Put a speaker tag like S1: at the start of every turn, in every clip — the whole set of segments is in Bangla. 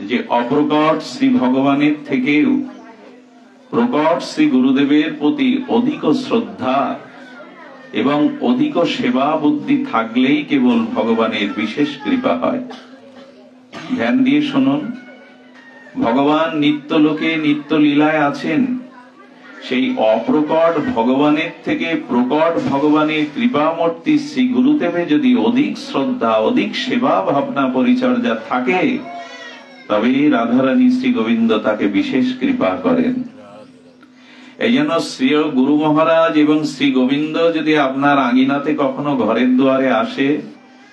S1: যে অপ্রকট শ্রী ভগবানের থেকেও প্রকট শ্রী গুরুদেবের প্রতি অধিক শ্রদ্ধা এবং অধিক সেবা বুদ্ধি থাকলেই কেবল ভগবানের বিশেষ কৃপা হয়। ধ্যান দিয়ে শুনুন, ভগবান নিত্য লোকে নিত্য লীলায় আছেন। সেই অপ্রকট ভগবানের থেকে প্রকট ভগবানের কৃপামূর্তি শ্রী গুরুদেবে যদি অধিক শ্রদ্ধা অধিক সেবা ভাবনা পরিচর্যা থাকে, তবে রাধারানী শ্রী গোবিন্দ তাকে বিশেষ কৃপা করেন। এই জন্য শ্রী গুরু মহারাজ এবং শ্রী গোবিন্দ যদি আপনার আঙিনাতে কখনো ঘরের দুয়ারে আসে,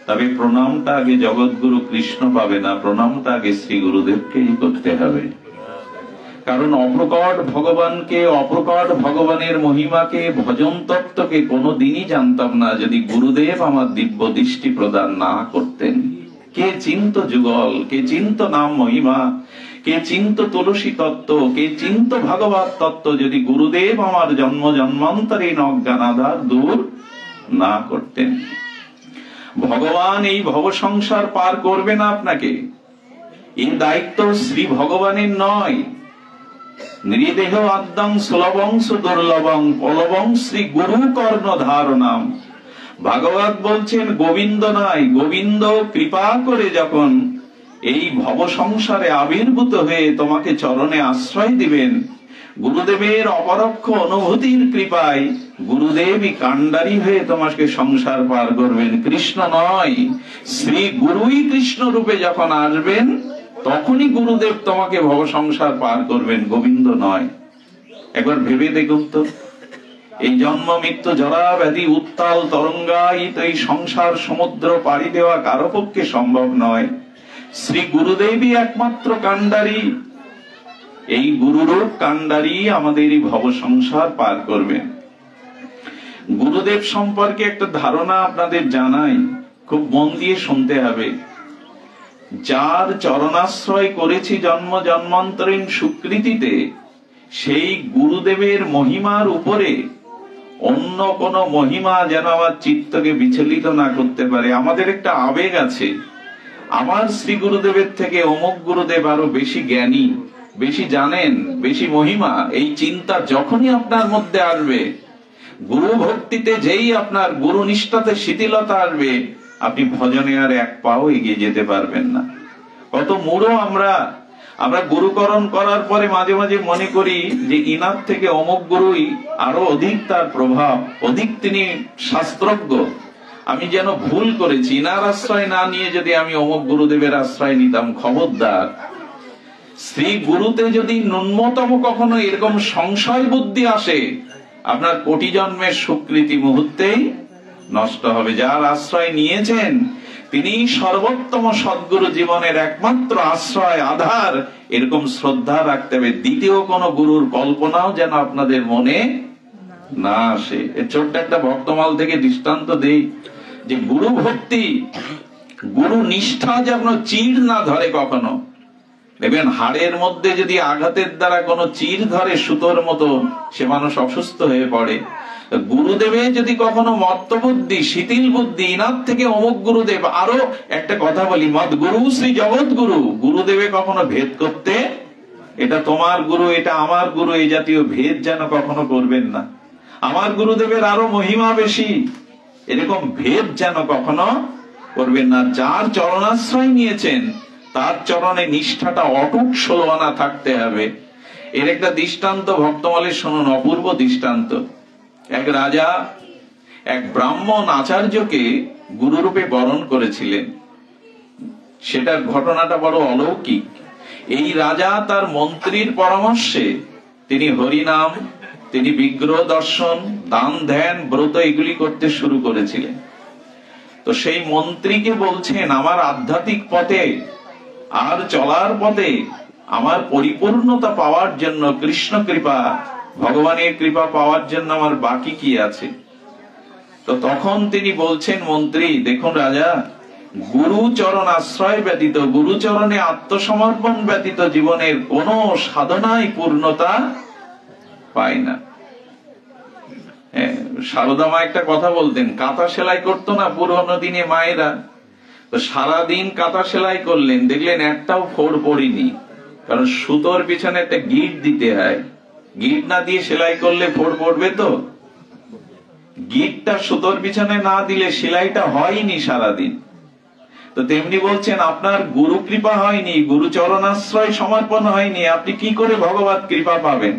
S1: তবে প্রণামটা আগে জগৎগুরু কৃষ্ণ পাবে না, প্রণামটা আগে শ্রী গুরুদেবকেই করতে হবে। কারণ অপ্রকট ভগবানকে, অপ্রকট ভগবানের মহিমাকে, ভজন তত্ত্বকে কোনোদিনই জানতাম না যদি গুরুদেব আমার দিব্য দৃষ্টি প্রদান না করতেন। কে চিন্ত যুগল, কে চিন্ত নাম মহিমা, কে চিন্ত তুলসী তত্ত্ব, কে চিন্ত ভাগবত তত্ত্ব যদি গুরুদেব আমার জন্ম জন্মান্তরীণ অজ্ঞান আধার দূর না করতেন। ভগবান এই ভব সংসার পার করবে না আপনাকে, এই দায়িত্ব শ্রী ভগবানের নয়। নৃদেহ আদ্যং সুলভংস দুর্লভং পলবং শ্রী গুরু কর্ণ ধারণাম। ভাগবত বলছেন গোবিন্দ নয়, গোবিন্দ কৃপা করে যখন এই ভব সংসারে আবির্ভূত হয়ে তোমাকে চরণে আশ্রয় দিবেন, গুরুদেবের অপরোক্ষ অনুভূতির কৃপায় গুরুদেবই কাণ্ডারি হয়ে তোমাকে সংসার পার করবেন। কৃষ্ণ নয়, শ্রী গুরুই কৃষ্ণ রূপে যখন আসবেন তখনই গুরুদেব তোমাকে ভব সংসার পার করবেন, গোবিন্দ নয়। একবার ভেবে দেখুন তো, এই জন্ম মৃত্যু জরা ব্যাধি উত্তাল তরঙ্গায়িত এই সংসার সমুদ্র পাড়ি দেওয়া কারো পক্ষে সম্ভব নয়। শ্রী গুরুদেবই একমাত্র কাণ্ডারি, এই গুরুরূপ কাণ্ডারি আমাদের এই ভব সংসার পার করবেন। গুরুদেব সম্পর্কে একটা ধারণা আপনাদের জানাই, খুব মন দিয়ে শুনতে হবে। যার চরণাশ্রয় করেছি জন্ম জন্মান্তরীণ সুকৃতিতে, সেই গুরুদেবের মহিমার উপরে অন্য কোন মহিমা যেন আমার চিত্তকে বিচলিত না করতে পারে। আমাদের একটা আবেগ আছে, আমার শ্রী গুরুদেবের থেকে অমুক গুরুদেব আরো বেশি জ্ঞানী, বেশি জানেন, বেশি মহিমা। এই চিন্তা যখনই আপনার মধ্যে আসবে, গুরু ভক্তিতে যেই আপনার গুরু নিষ্ঠাতে শিথিলতা আসবে, আপনি ভজনে আর এক পাও এগিয়ে যেতে পারবেন না। কত মূঢ় আমরা গুরুকরণ করার পরে মাঝে মাঝে মনে করি যে ইনার থেকে অমুক গুরুই আরো অধিক তার প্রভাব, অধিক তিনি শাস্ত্রজ্ঞ। আমি যেন ভুল করেছি, ইনার আশ্রয় না নিয়ে যদি আমি অমুক গুরুদেবের আশ্রয় নিতাম। খবরদার, শ্রী গুরুতে যদি ন্যূনতম কখনো এরকম সংশয় বুদ্ধি আসে, আপনার কোটি জন্মের সুকৃতি মুহূর্তেই নষ্ট হবে। যার আশ্রয় নিয়েছেন তিনি সর্বোত্তম সদ্গুরু, জীবনের একমাত্র আশ্রয় আধার, এরকম শ্রদ্ধা রাখতে হবে। দ্বিতীয় কোন গুরুর কল্পনাও যেন আপনাদের মনে না আসে। ছোট্ট একটা ভক্তমাল থেকে দৃষ্টান্ত দেই যে গুরু ভক্তি, গুরু নিষ্ঠা যেন চিড় না ধরে কখনো। দেখবেন হাড়ের মধ্যে যদি আঘাতের দ্বারা কোনো চিড় ধরে সুতোর মতো, সে মানুষ অসুস্থ হয়ে পড়ে। গুরুদেবে যদি কখনো মত্ত বুদ্ধি, শিথিল বুদ্ধি, ইনার থেকে অমুক গুরুদেব, আরো একটা কথা বলি, মত গুরু শ্রী জগৎ গুরু, গুরুদেবে কখনো ভেদ করতে, এটা তোমার গুরু এটা আমার গুরু, এই জাতীয় ভেদ যেন কখনো করবেন না। আমার গুরুদেবের আরো মহিমা বেশি, এরকম ভেদ যেন কখনো করবেন না। যার চরণাশ্রয় নিয়েছেন তার চরণে নিষ্ঠাটা অটুট ষোলআনা থাকতে হবে। এর একটা দৃষ্টান্ত ভক্তমালের শুনুন, অপূর্ব দৃষ্টান্ত। এক রাজা এক ব্রাহ্মণ আচার্যকে গুরুরূপে বরণ করেছিলেন। সেটার ঘটনাটা বড় অলৌকিক। এই রাজা তার মন্ত্রীর পরামর্শে তিনি হরিনাম, তিনি বিগ্রহ দর্শন, দান ধ্যান, ব্রত এগুলি করতে শুরু করেছিলেন। তো সেই মন্ত্রীকে বলছেন, আমার আধ্যাত্মিক পথে আর চলার পথে আমার পরিপূর্ণতা পাওয়ার জন্য, কৃষ্ণ কৃপা, ভগবানের কৃপা পাওয়ার জন্য আমার বাকি কি আছে? তো তখন তিনি বলছেন, মন্ত্রী দেখুন রাজা, গুরু চরণ আশ্রয় ব্যতীত, গুরু চরণে আত্মসমর্পণ ব্যতীত জীবনের কোন সাধনায় পূর্ণতা পায় না। সারদা মা একটা কথা বলতেন, কাঁথা সেলাই করতো না পুরোনো দিনে মায়েরা, তো সারাদিন কাঁথা সেলাই করলেন, দেখলেন একটাও ফোড় পড়েনি, কারণ সুতোর পিছনে একটা গিট দিতে হয়, গিট না দিয়ে সেলাই করলে ফোড় পড়বে? তো গিটটা সুতোর পিছনে না দিলে সেলাইটা হয়নি সারাদিন। তো তেমনি বলছেন আপনার গুরু কৃপা হয়নি, গুরু চরণাশ্রয় সমর্পণ হয়নি, আপনি কি করে ভগবত কৃপা পাবেন?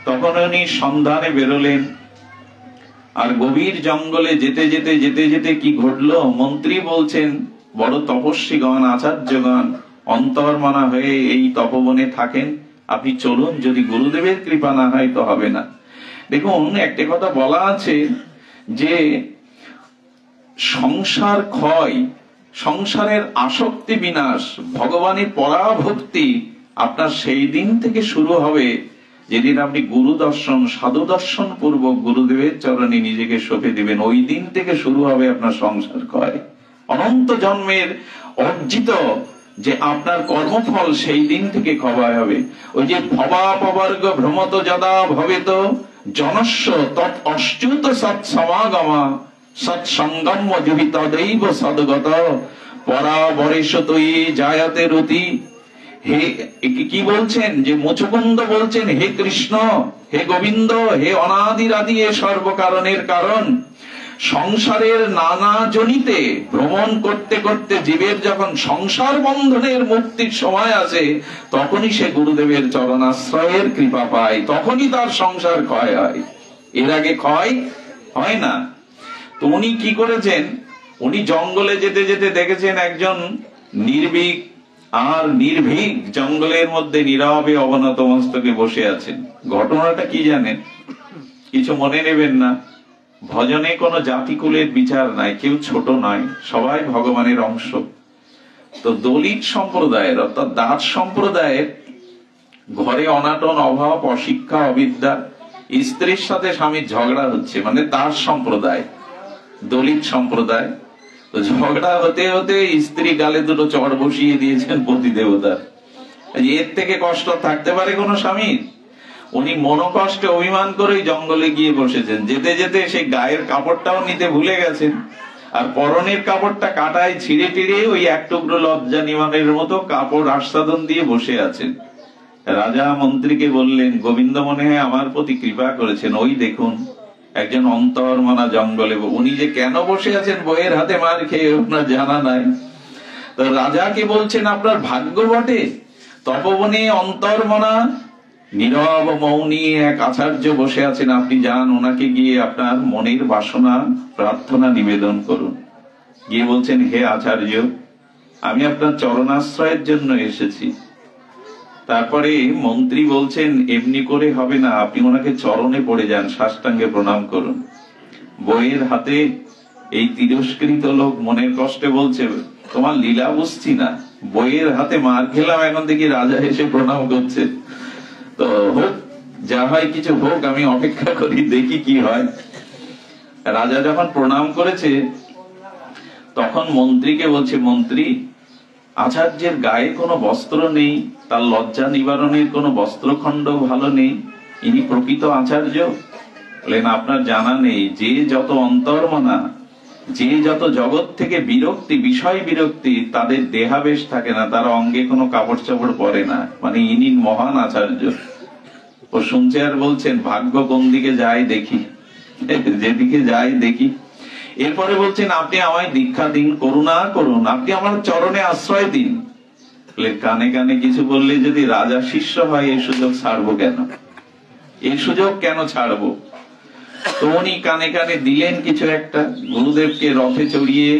S1: তখন উনি সন্ধানে বেরোলেন, আর গভীর জঙ্গলে যেতে যেতে যেতে যেতে কি ঘটলো? মন্ত্রী বলছেন বড় তপস্বীগণ, আচার্যগণ অন্তর্মনা হয়ে এই তপবনে থাকেন, আপনি চলুন, যদি গুরুদেবের কৃপা না হয় তো হবে না। দেখুন, একটা কথা বলা আছে যে সংসার ক্ষয়, সংসারের আসক্তি বিনাশ, ভগবানের পরাভক্তি আপনার সেই দিন থেকে শুরু হবে যেদিন আপনি গুরু দর্শন, সাধু দর্শন পূর্বক গুরুদেবের চরণে নিজেকে সঁপে দিবেন। ওই দিন থেকে শুরু হবে আপনার সংসার ক্ষয়। অনন্ত জন্মের অর্জিত যে আপনার কর্মফল সেই দিন থেকে ক্ষয় হবে। ওই যে ভবাপবর্গ ভ্রমত যদা ভবেত জনস্য তৎ অচ্যুত সৎসমাগমা সৎসঙ্গম জুহি তदैव সদ্গত পরাবরেশতই জায়তে রতি। হে কি বলছেন? যে মুচুকুন্দ বলছেন, হে কৃষ্ণ, হে গোবিন্দ, হে অনাদিরাদি, এ সর্বকারণের কারণ। সংসারের নানা জনিতে ভ্রমণ করতে করতে জীবের যখন সংসার বন্ধনের মুক্তির সময় আসে, তখনই সে গুরুদেবের চরণাশ্রয়ের কৃপা পায়, তখনই তার সংসার ক্ষয় হয়। এর আগে ক্ষয় হয় না। তো উনি কি করেছেন? উনি জঙ্গলে যেতে যেতে দেখেছেন একজন নির্ভীক আর নির্ভীক জঙ্গলের মধ্যে নীরবে অবনত মস্তকে বসে আছেন। ঘটনাটা কি জানেন? কিছু মনে নেবেন না, ভজনে কোনো জাতিকুলের বিচার নাই, কেউ ছোট নয়, সবাই ভগবানের অংশ। তো দলিত সম্প্রদায়ের অর্থাৎ দাস সম্প্রদায়ের ঘরে অনাটন, অভাব, অশিক্ষা, অবিদ্যা, স্ত্রীর সাথে স্বামীর ঝগড়া হচ্ছে, মানে দাস সম্প্রদায়, দলিত সম্প্রদায়। তো ঝগড়া হতে হতে স্ত্রী গালে দুটো চড় বসিয়ে দিয়েছেন পতি দেবতার। এর থেকে কষ্ট থাকতে পারে কোন স্বামীর? উনি মনোকষ্টে অভিমান করেই জঙ্গলে গিয়ে বসেছেন। যেতে যেতে সেই গায়ের কাপড়টাও নিতে ভুলে গেছেন, আর পরনের কাপড়টা কাটায় ছিঁড়ে টিড়ে ওই এক টুকরো লজ্জা নিবানের মতো কাপড় আস্বাদন দিয়ে বসে আছেন। রাজা মন্ত্রীকে বললেন, গোবিন্দ মনে হয় আমার প্রতি কৃপা করেছেন, ওই দেখুন একজন অন্তর্মনা জঙ্গলে। উনি যে কেন বসে আছেন বইয়ের হাতে মার খেয়ে ওনার জানা নাই। তো রাজাকে বলছেন, আপনার ভাগ্য বটে, তপবনে অন্তর্মনা নীরব মৌনী এক আচার্য বসে আছেন, আপনি যান, ওনাকে গিয়ে আপনার মনের বাসনা প্রার্থনা নিবেদন করুন। গিয়ে বলছেন, হে আচার্য, আমি আপনার চরণাশ্রয়ের জন্য এসেছি। তারপরে মন্ত্রী বলছেন, এমনি করে হবে না, আপনি ওনাকে চরণে পড়ে যান, সাষ্টাঙ্গে প্রণাম করুন। বইয়ের হাতে এই তিরস্কৃত লোক মনের কষ্টে বলছে, তোমার লীলা বুঝছি না, বইয়ের হাতে মার খেলাম, এখন দেখি রাজা এসে প্রণাম করছে। তো হোক, যা হয় কিছু হোক, আমি অপেক্ষা করি, দেখি কি হয়। রাজা যখন প্রণাম করেছে, তখন মন্ত্রীকে বলছে, মন্ত্রী, আচার্যের গায়ে কোনো বস্ত্র নেই, তার লজ্জা নিবারণের কোনো বস্ত্রখণ্ড ভালো নেই, ইনি প্রকৃত আচার্য? বলেন, আপনার জানা নেই, যে যত অন্তর্মনা, যে যত জগৎ থেকে বিরক্তি, বিষয় বিরক্তি, তাদের দেহাবেশ থাকে না, তার অঙ্গে কোনো কাপড় চাপড় পরে না, মানে ইনি মহান আচার্য। ও শুনছে আর বলছেন, ভাগ্য কোন দিকে যায় দেখি, যেদিকে যায় দেখি। এরপরে বলছেন, আপনি আমায় দীক্ষা দিন, করুণা করুন, আপনি আমার চরণে আশ্রয় দিন। কানে কানে কিছু বললে যদি রাজা শিষ্য হয়, এই সুযোগ ছাড়বো কেন? এই সুযোগ কেন ছাড়বো? তো উনি কানে কানে দিলেন কিছু একটা। গুরুদেবকে রথে চড়িয়ে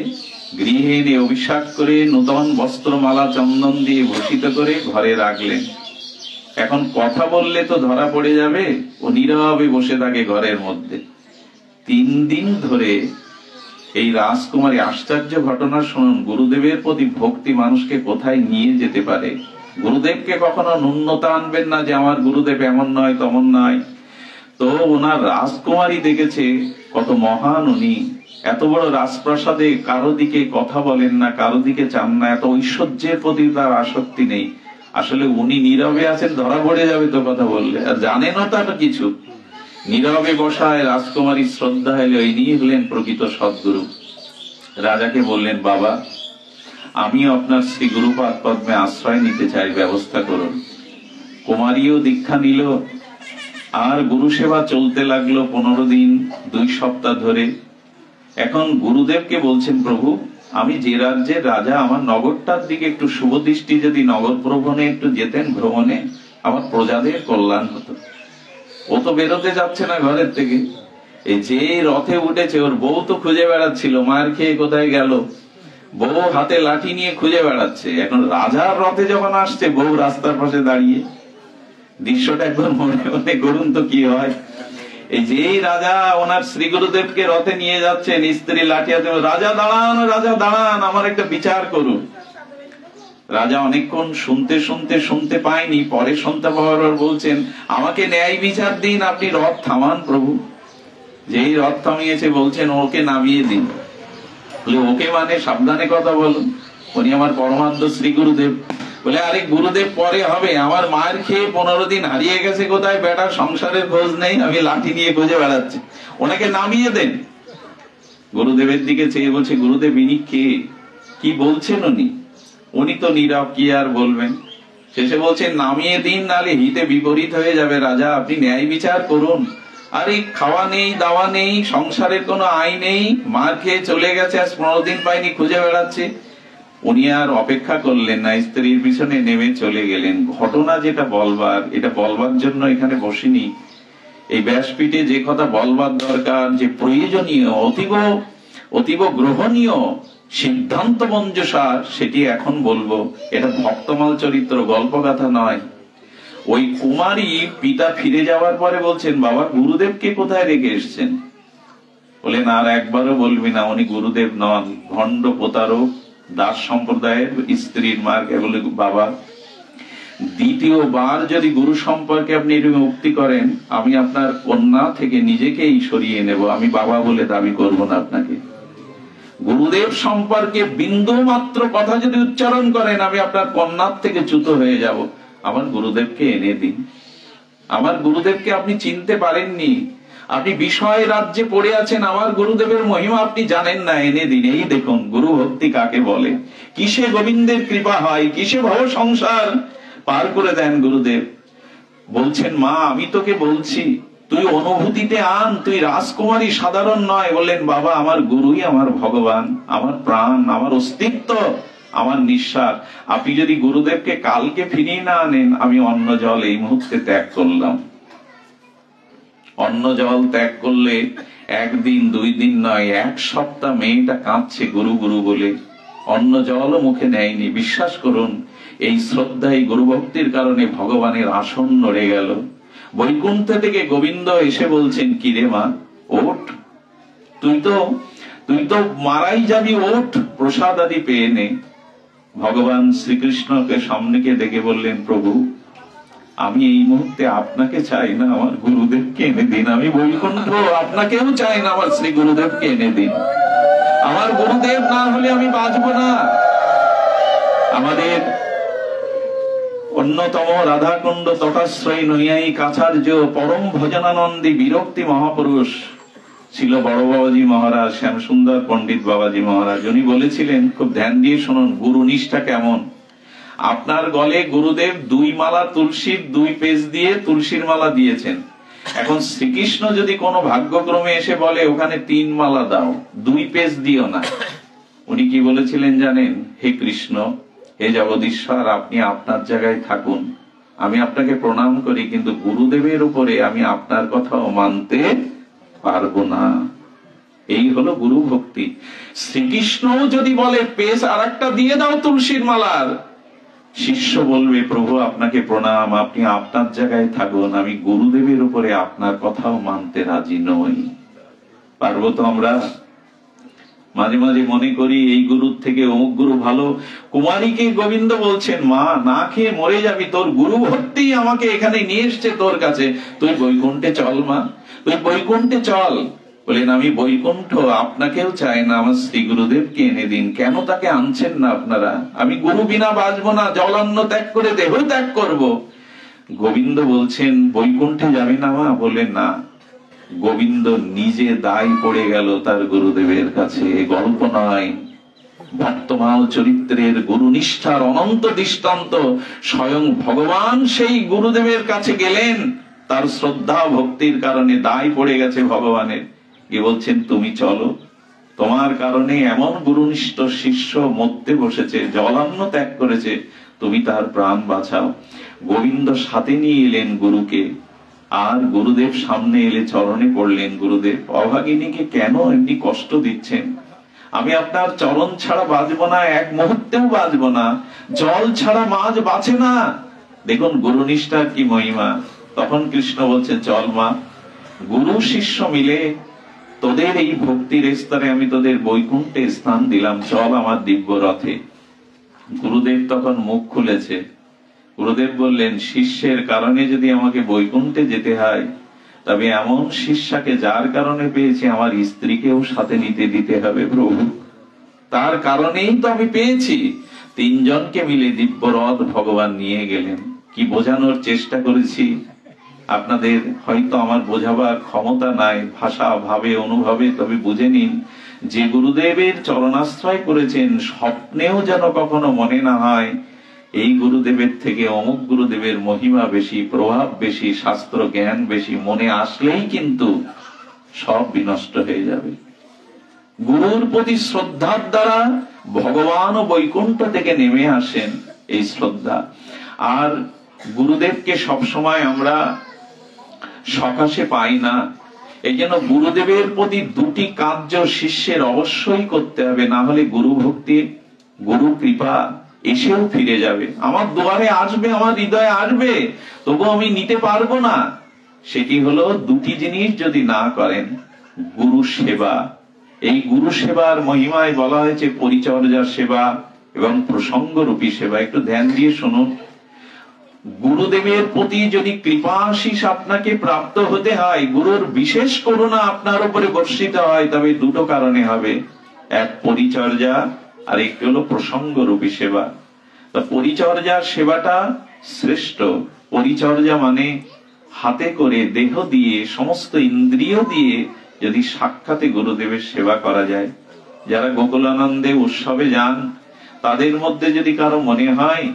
S1: গৃহে এনে অভিষেক করে নূতন বস্ত্রমালা চন্দন দিয়ে ভূষিত করে ঘরে রাখলেন। এখন কথা বললে তো ধরা পড়ে যাবে, ও নীরবে বসে থাকে ঘরের মধ্যে। 3 দিন ধরে এই রাজকুমারী, আশ্চর্য ঘটনা শুনুন, গুরুদেবের প্রতি ভক্তি মানুষকে কোথায় নিয়ে যেতে পারে। গুরুদেবকে কখনো ন্যূনতা আনবেন না যে আমার গুরুদেব এমন নয় তেমন নয়। তো ওনার রাজকুমারী দেখেছে কত মহান উনি, এত বড় রাজপ্রাসাদে কারো দিকে কথা বলেন না, কারো দিকে চান না, এত ঐশ্বর্যের প্রতি তার আসক্তি নেই। আসলে উনি নীরবে আছেন, ধরা পড়ে যাবে তো কথা বললে, আর জানেনও তার কিছু। নীরবে বসায় রাজকুমারী শ্রদ্ধা এলো, ইনি হলেন প্রকৃত সদ্গুরু। রাজাকে বললেন, বাবা আমিও আপনার শ্রী গুরুপাদ পদ্মে আশ্রয় নিতে চাই, ব্যবস্থা করুন। কুমারীও দীক্ষা নিল, আর গুরু সেবা চলতে লাগলো 15 দিন, 2 সপ্তাহ ধরে। এখন গুরুদেবকে বলছেন, প্রভু আমি যে রাজ্যের রাজা, আমার নগরটার দিকে একটু শুভ দৃষ্টি যদি নগর ভ্রমণে একটু যেতেন, ভ্রমণে আমার প্রজাদের কল্যাণ হতো। ও তো বেরোতে যাচ্ছে না ঘরের থেকে। এই যে রথে উঠেছে, ওর বউ তো খুঁজে বেড়াচ্ছিল, মার খেয়ে কোথায় গেল, বউ হাতে লাঠি নিয়ে খুঁজে বেড়াচ্ছে। এখন রাজার রথে যখন আসছে, বউ রাস্তার পাশে দাঁড়িয়ে, দৃশ্যটা একবার মনে মনে করুন তো কি হয়। এই যে রাজা ওনার শ্রী গুরুদেবকে রথে নিয়ে যাচ্ছেন, স্ত্রী লাঠি হাতে, রাজা দাঁড়ান, রাজা দাঁড়ান, আমার একটা বিচার করুন। রাজা অনেকক্ষণ শুনতে পায়নি, পরে শুনতে পাওয়ার পর বলছেন, আমাকে ন্যায় বিচার দিন, আপনি রথ থামান প্রভু। যেই রথ থামিয়েছে বলছেন, ওকে নামিয়ে দিন। ওকে মানে সাবধানে কথা বলুন, উনি আমার পরমাত্ম শ্রী গুরুদেব। বলে, আরে গুরুদেব পরে হবে, আমার মায়ের খেয়ে 15 দিন হারিয়ে গেছে কোথায়, বেটার সংসারের খোঁজ নেই, আমি লাঠি নিয়ে খুঁজে বেড়াচ্ছি, ওনাকে নামিয়ে দেন। গুরুদেবের দিকে চেয়ে বলছে, গুরুদেব ইনি কে, কি বলছেন উনি? উনি তো নীরব, কি আর বলবেন। শেষে বলছেন, নামিয়ে দিন, নালে হিতে বিপরীত হয়ে যাবে রাজা, আপনি ন্যায় বিচার করুন। আরে খাওয়া নেই, দাওয়া নেই, সংসারের কোনো আয় নেই, মার খেয়ে চলে গেছে, আজ 15 দিন পাইনি, খুঁজে বেড়াচ্ছে। উনি আর অপেক্ষা করলেন না, স্ত্রীর পিছনে নেমে চলে গেলেন। ঘটনা যেটা বলবার, এটা বলবার জন্য এখানে বসিনি। এই ব্যাসপীঠে যে কথা বলবার দরকার, যে প্রয়োজনীয়, অতীব গ্রহণীয় সিদ্ধান্ত মঞ্জুষার, সেটি এখন বলবো। এটা ভক্তমাল চরিত্র, গল্পগাথা নয়। ওই কুমারী পিতা ফিরে যাওয়ার পরে বলছেন, বাবা গুরুদেবকে কোথায় রেখে এসছেন? বলেন, আর একবারও বলবি না, উনি গুরুদেব নন, ভণ্ড প্রতারক, দাস সম্প্রদায়ের স্ত্রীর মার্কে। বলে, বাবা দ্বিতীয়বার যদি গুরু সম্পর্কে আপনি এরকম উক্তি করেন, আমি আপনার কন্যা থেকে নিজেকেই সরিয়ে নেব, আমি বাবা বলে দাবি করব না আপনাকে। গুরুদেব সম্পর্কে বিন্দু মাত্র কথা যদি উচ্চারণ করেন, আমি আপনার কন্যার থেকে চ্যুত হয়ে যাব। আমার গুরুদেবকে এনে দিন। আমার গুরুদেবকে আপনি চিনতে পারেননি, আপনি বিষয় রাজ্যে পড়ে আছেন, আমার গুরুদেবের মহিমা আপনি জানেন না, এনে দিন। এই দেখুন গুরু ভক্তি কাকে বলে, কিসে গোবিন্দের কৃপা হয়, কিসে ভব সংসার পার করে দেন গুরুদেব। বলছেন, মা আমি তোকে বলছি, তুই অনুভূতিতে আন, তুই রাজকুমারী, সাধারণ নয়। বললেন, বাবা আমার গুরুই আমার ভগবান, আমার প্রাণ, আমার অস্তিত্ব, আমার নিঃশ্বাস। আপনি যদি গুরুদেবকে কালকে ফিরিয়ে না আনেন, আমি অন্ন জল এই মুহূর্তে ত্যাগ করলাম। অন্ন জল ত্যাগ করলে 1 দিন 2 দিন নয়, 1 সপ্তাহ মেয়েটা কাঁদছে গুরু গুরু বলে, অন্ন জলও মুখে নেয়নি। বিশ্বাস করুন, এই শ্রদ্ধা, এই গুরু ভক্তির কারণে ভগবানের আসন নড়ে গেল। বৈকুণ্ঠ থেকে গোবিন্দ এসে বলছেন, কিরে মা ওঠ, তুই তো মারাই যাবি, ওঠ, প্রসাদ আদি পেয়ে নে। ভগবান শ্রীকৃষ্ণকে সামনেকে ডেকে বললেন, প্রভু আমি এই মুহূর্তে আপনাকে চাই না, আমার গুরুদেবকে এনে দিন। আমি বৈকুণ্ঠ আপনাকেও চাই না, আমার শ্রী গুরুদেবকে এনে দিন। আমার গুরুদেব না হলে আমি বাঁচবো না। আমাদের অন্যতম রাধাকুণ্ড তটাশ্রয়ী নৈয়ায়িক আচার্য পরম ভজনানন্দী বিরক্তি মহাপুরুষ ছিল বড় বাবাজি মহারাজ, শ্যাম সুন্দর পণ্ডিত বাবাজি মহারাজ। উনি বলেছিলেন, খুব ধ্যান দিয়ে শুনুন, গুরু নিষ্ঠা কেমন। আপনার গলে গুরুদেব 2 মালা তুলসীর 2 পেজ দিয়ে তুলসীর মালা দিয়েছেন। এখন শ্রীকৃষ্ণ যদি কোনো ভাগ্যক্রমে এসে বলে ওখানে 3 মালা দাও, 2 পেজ দিও না, উনি কি বলেছিলেন জানেন? হে কৃষ্ণ, হে জগদীশ্বর, আপনি আপনার জায়গায় থাকুন, আমি আপনাকে প্রণাম করি, কিন্তু গুরুদেবের উপরে আমি আপনার কথাও মানতে পারবো না। এই হলো গুরু ভক্তি। শ্রীকৃষ্ণ যদি বলে পেজ আরেকটা দিয়ে দাও তুলসীর মালার, শিষ্য বলবে, প্রভু আপনাকে প্রণাম, আপনি আপনার জায়গায় থাকুন, আমি গুরুদেবের উপরে আপনার কথাও মানতে রাজি নই। পারবো তো আমরা? মাঝে মাঝে মনে করি এই গুরুর থেকে অমুক গুরু ভালো। কুমারীকে গোবিন্দ বলছেন, মা না খেয়ে মরে যাবি, তোর গুরু ভক্তি আমাকে এখানে নিয়ে এসছে তোর কাছে, তুই বৈকুণ্ঠে চল মা, তুই বৈকুণ্ঠে চল। বলেন, আমি বৈকুণ্ঠ আপনাকেও চাই না, আমার শ্রী গুরুদেবকে এনে দিন। কেন তাকে আনছেন না আপনারা? আমি গুরু বিনা বাঁচবো না, জলান্ন ত্যাগ করে দেহ ত্যাগ করব। গোবিন্দ বলছেন, বৈকুণ্ঠে যাবে না মা? বলেন না। গোবিন্দ নিজে দায় পড়ে গেল তার গুরুদেবের কাছে, গল্প নয়। ভক্তমাল চরিত্রের গুরুনিষ্ঠার অনন্ত দৃষ্টান্ত। স্বয়ং ভগবান সেই গুরুদেবের কাছে গেলেন, তার শ্রদ্ধা ভক্তির কারণে দায় পড়ে গেছে ভগবানের, কি বলছেন তুমি চলো, তোমার কারণে এমন গুরুনিষ্ঠ শিষ্য মরতে বসেছে, জলান্ন ত্যাগ করেছে, তুমি তার প্রাণ বাঁচাও। গোবিন্দ সাথে নিয়ে এলেন গুরুকে, আর গুরুদেব সামনে এলে চরণে পড়লেন, গুরুদেব অভাগিনীকে কেন এমনি কষ্ট দিচ্ছেন? আমি আপনার চরণ ছাড়া বাঁচবো না, এক মুহূর্তেও বাঁচবো না, জল ছাড়া মাছ বাঁচে না। দেখুন গুরুনিষ্ঠার কি মহিমা। তখন কৃষ্ণ বলছেন, চল মা, গুরু শিষ্য মিলে তোদের এই ভক্তির স্তরে আমি তোদের বৈকুণ্ঠে স্থান দিলাম, চল আমার দিব্য রথে। গুরুদেব তখন মুখ খুলেছে। গুরুদেব বললেন, শিষ্যের কারণে যদি আমাকে বৈকুণ্ঠে যেতে হয়, তবে এমন শিষ্যাকে যার কারণে পেয়েছি আমার স্ত্রীকেও সাথে নিতে দিতে হবে প্রভু, তার কারণেই তো আমি পেয়েছি। তিনজনকে মিলে দিব্য রথ ভগবান নিয়ে গেলেন। কি বোঝানোর চেষ্টা করেছি আপনাদের হয়তো আমার বোঝাবার ক্ষমতা নাই, ভাষা ভাবে অনুভবে, তবে বুঝে নিন, যে গুরুদেবের চরণাশ্রয় করেছেন স্বপ্নেও যেন কখনো মনে না হয় এই গুরুদেবের থেকে অমুক গুরুদেবের মহিমা বেশি, প্রভাব বেশি, শাস্ত্র জ্ঞান বেশি। মনে আসলেই কিন্তু সব বিনষ্ট হয়ে যাবে। গুরুর প্রতি শ্রদ্ধার দ্বারা ভগবান ও বৈকুণ্ঠ থেকে নেমে আসেন এই শ্রদ্ধা। আর গুরুদেবকে সবসময় আমরা সকাশে পাই না, এই জন্য গুরুদেবের প্রতি দুটি কার্য শিষ্যের অবশ্যই করতে হবে, না হলে গুরু ভক্তি, গুরু কৃপা এসেও ফিরে যাবে। আমার দুয়ারে আসবে, আমার হৃদয়ে আসবে, তবু আমি নিতে পারবো না। সেটি হলো দুটি জিনিস যদি না করেন, গুরু সেবা। এই গুরু সেবার মহিমায় বলা হয়েছে পরিচর্যা সেবা এবং প্রসঙ্গরূপী সেবা। একটু ধ্যান দিয়ে শুনুন। গুরুদেবের প্রতি যদি কৃপাশিস আপনাকে প্রাপ্ত হতে হয়, গুরুর বিশেষ করুণা আপনার উপরে বর্ষিত হয়, তবে দুটো কারণে হবে, এক পরিচর্যা আর একটি হলো প্রসঙ্গরূপী সেবা। তা পরিচর্যার সেবাটা শ্রেষ্ঠ। পরিচর্যা মানে হাতে করে, দেহ দিয়ে, সমস্ত ইন্দ্রিয় দিয়ে যদি সাক্ষাতে গুরুদেবের সেবা করা যায়। যারা গোকুলানন্দে উৎসবে যান, তাদের মধ্যে যদি কারো মনে হয়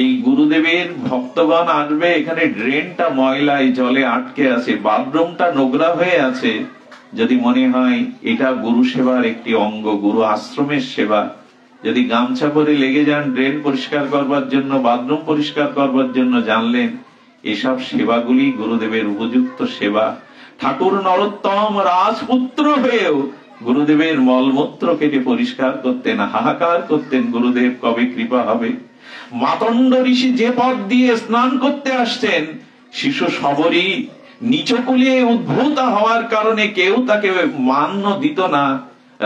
S1: এই গুরুদেবের ভক্তগণ আসবে, এখানে ড্রেনটা ময়লায় জলে আটকে আছে, বাথরুমটা নোংরা হয়ে আছে, যদি মনে হয় এটা গুরু সেবার একটি অঙ্গ, গুরু আশ্রমের সেবা, যদি গামছা পরে লেগে যান ড্রেন পরিষ্কার করবার জন্য, বাথরুম পরিষ্কার করবার জন্য, জানলেন এসব সেবাগুলি গুরুদেবের উপযুক্ত সেবা। ঠাকুর নরোত্তম রাজপুত্র হয়েও গুরুদেবের মলমূত্র কেটে পরিষ্কার করতেন, হাহাকার করতেন, গুরুদেব কবে কৃপা হবে। মাতণ্ড ঋষি যে পথ দিয়ে স্নান করতে আসছেন, শিশু শবরী নিচকুলে উদ্ভূত হওয়ার কারণে কেউ তাকে মান্য দিত না।